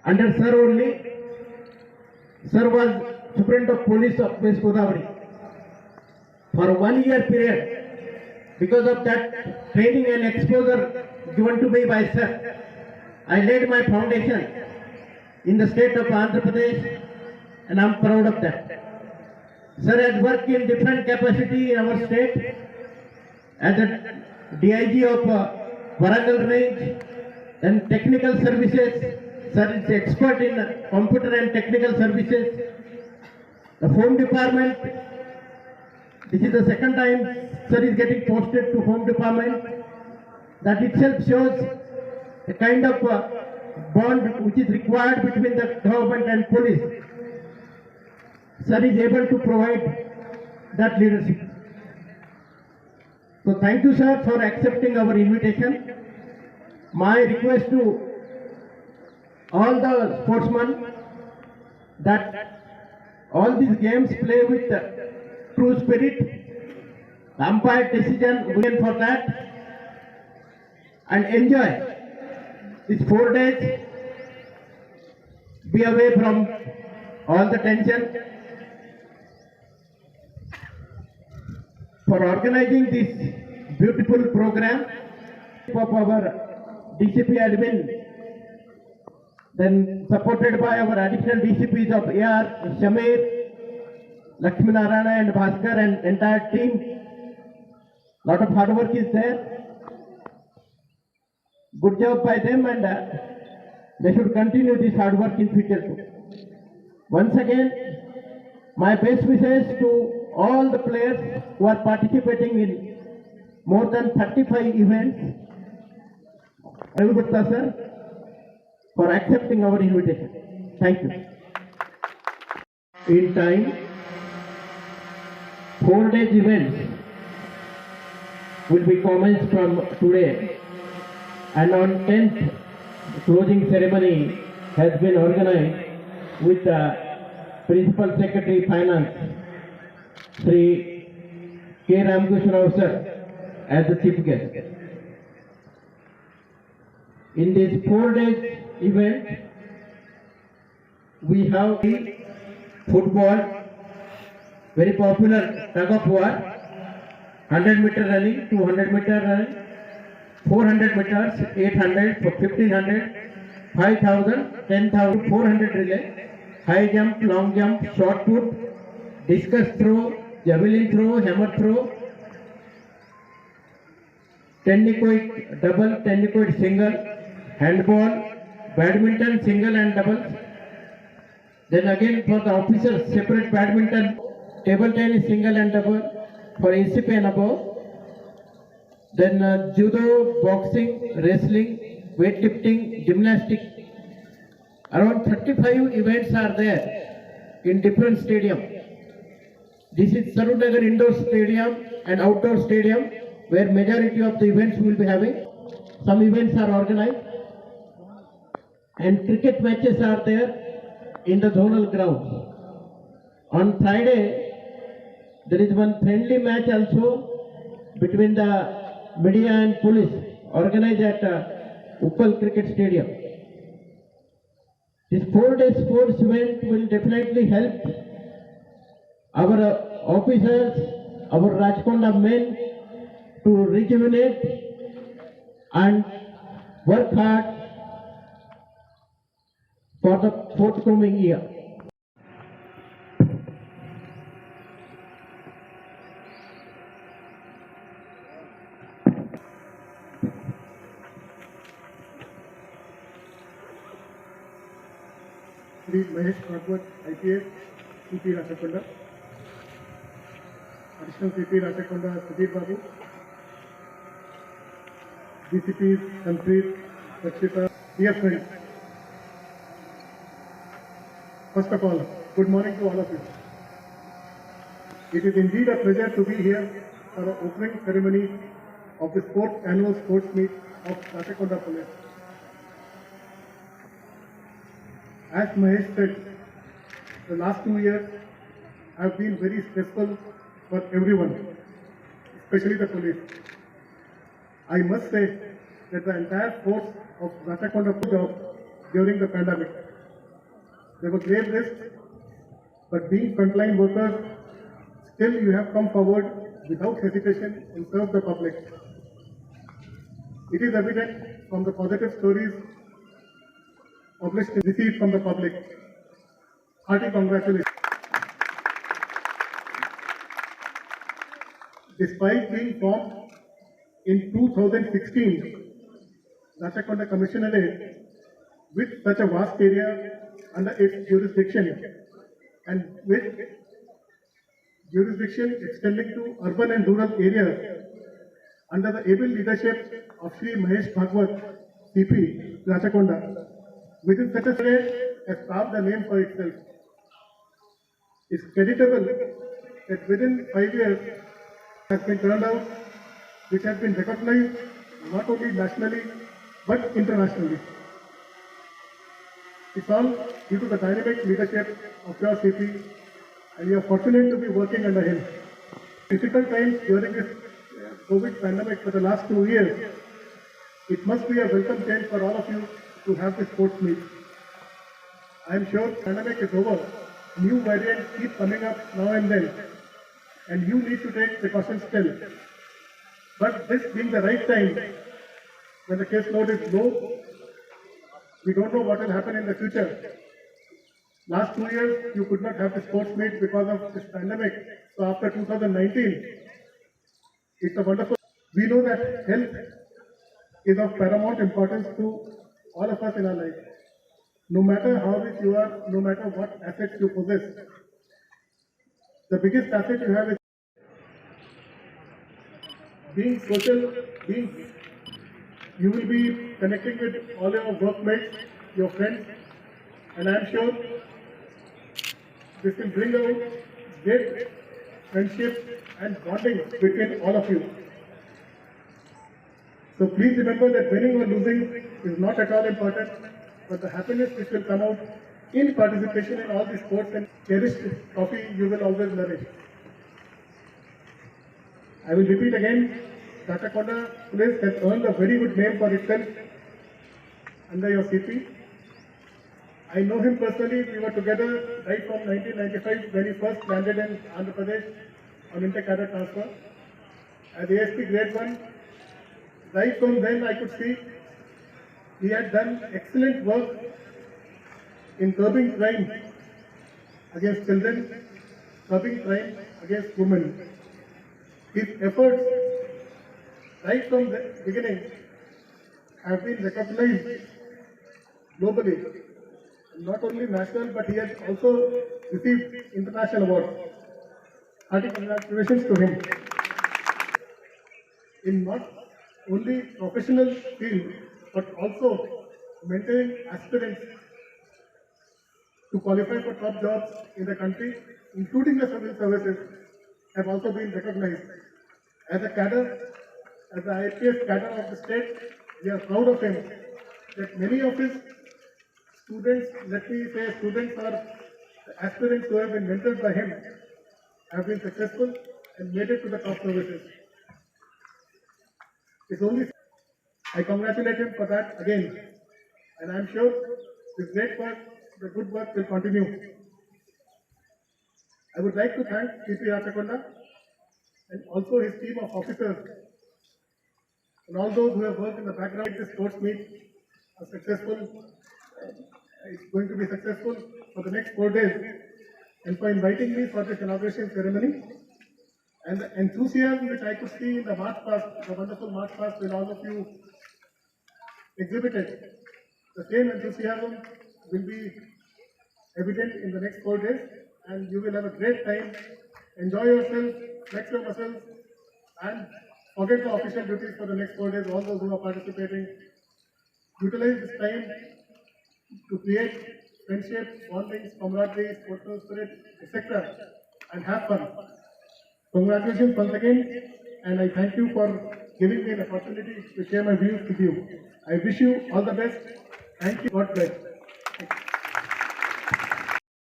Under Sir only, Sir was Superintendent of Police of West Godavari for 1 year period. Because of that training and exposure given to me by Sir, I laid my foundation in the state of Andhra Pradesh, and I am proud of that. Sir has worked in different capacity in our state as a DIG of Warangal range and technical services. Sir is expert in computer and technical services. The Home Department, this is the second time Sir is getting posted to Home Department. That itself shows the kind of bond which is required between the government and police. Sir is able to provide that leadership. So thank you, sir, for accepting our invitation. My request to all the sportsmen that all these games play with true spirit. The umpire decision win for that, and enjoy these 4 days. Be away from all the tension. For organizing this beautiful program of our DCP admin, then supported by our additional DCPs of AR, Shamir, Lakshmi Narayana and Bhaskar and entire team. Lot of hard work is there. Good job by them, and they should continue this hard work in future too. Once again, my best wishes to all the players who are participating in more than 35 events. Ravi Gupta sir, for accepting our invitation. Thank you. In time, 4 days events will be commenced from today, and on 10th, the closing ceremony has been organized with the Principal Secretary Finance, Sri K. Ramakrishna Rao sir, as the chief guest. In this 4 days event, we have football, very popular tug of war, 100-meter running, 200-meter running, 400 meters, 800, 1500, 5000, 10,000, 400 relay, high jump, long jump, short put, discus throw, javelin throw, hammer throw, tennis double, tennis single, handball, badminton single and doubles. Then again for the officers, separate badminton, table tennis single and double for ACP and above. Then judo, boxing, wrestling, weightlifting, gymnastics. Around 35 events are there in different stadiums. This is Sarudnagar Indoor Stadium and Outdoor Stadium, where majority of the events we will be having. Some events are organized, and cricket matches are there in the zonal grounds. On Friday, there is one friendly match also between the media and police, organized at Uppal Cricket Stadium. This 4-day sports event will definitely help our officers, our Rajkonda men to rejuvenate and work hard for the forthcoming year. Shri Mahesh Bhagwat, IPS, CP Rachakonda, Additional CP Rachakonda, Sudhir Babu, DCPs, Sanpreet, Rakshita, dear friends. First of all, good morning to all of you. It is indeed a pleasure to be here for the opening ceremony of the annual sports meet of Rachakonda Police. As Mahesh said, the last 2 years have been very stressful for everyone, especially the police. I must say that the entire force of Rachakonda job during the pandemic. There were grave risks, but being frontline workers, still you have come forward without hesitation and served the public. It is evident from the positive stories published and received from the public. Hearty congratulations. Despite being formed in 2016, Rachakonda Commissionerate, with such a vast area under its jurisdiction and with jurisdiction extending to urban and rural areas, under the able leadership of Sri Mahesh Bhagwat, CP, Rachakonda, within such a state has carved a name for itself. It's creditable that within 5 years has been turned out, which has been recognized not only nationally but internationally. It's all due to the dynamic leadership of your CP, and you are fortunate to be working under him. Difficult times during this COVID pandemic for the last 2 years, it must be a welcome change for all of you to have this sports meet. I am sure pandemic is over. New variants keep coming up now and then, and you need to take precautions still. But this being the right time, when the case load is low, we don't know what will happen in the future. Last 2 years, you could not have the sports meet because of this pandemic. So after 2019, it's a wonderful. We know that health is of paramount importance to all of us in our life. No matter how rich you are, no matter what assets you possess, the biggest asset you have is being social, you will be connecting with all your workmates, your friends, and I am sure this will bring out great friendship and bonding between all of you. So please remember that winning or losing is not at all important, but the happiness which will come out in participation in all these sports and cherished trophy you will always nourish. I will repeat again, Rachakonda place has earned a very good name for itself under your CP. I know him personally. We were together right from 1995 when he first landed in Andhra Pradesh on inter-cadre transfer as ASP Grade 1. Right from then I could see he had done excellent work in curbing crime against children, curbing crime against women. His efforts right from the beginning have been recognized globally, not only national, but he has also received international awards. Hearty congratulations to him. In not only professional field, but also maintaining aspirants to qualify for top jobs in the country, including the civil services, have also been recognized. As a cadre, as the IPS cadre of the state, we are proud of him that many of his students, let me say students or aspirants who have been mentored by him, have been successful and made it to the top services. It's only I congratulate him for that again, and I am sure this great work, the good work will continue. I would like to thank CP Rachakonda and also his team of officers and all those who have worked in the background. This sports meet are successful. It's going to be successful for the next 4 days, and for inviting me for this inauguration ceremony. And the enthusiasm which I could see in the march past, the wonderful march past when all of you exhibited, the same enthusiasm will be evident in the next 4 days, and you will have a great time. Enjoy yourself, flex your muscles, and forget the official duties for the next 4 days. All those who are participating, utilize this time to create friendship, bondings, camaraderie, sportsman spirit, etc., and have fun. Congratulations once again, and I thank you for giving me an opportunity to share my views with you. I wish you all the best. Thank you. God bless.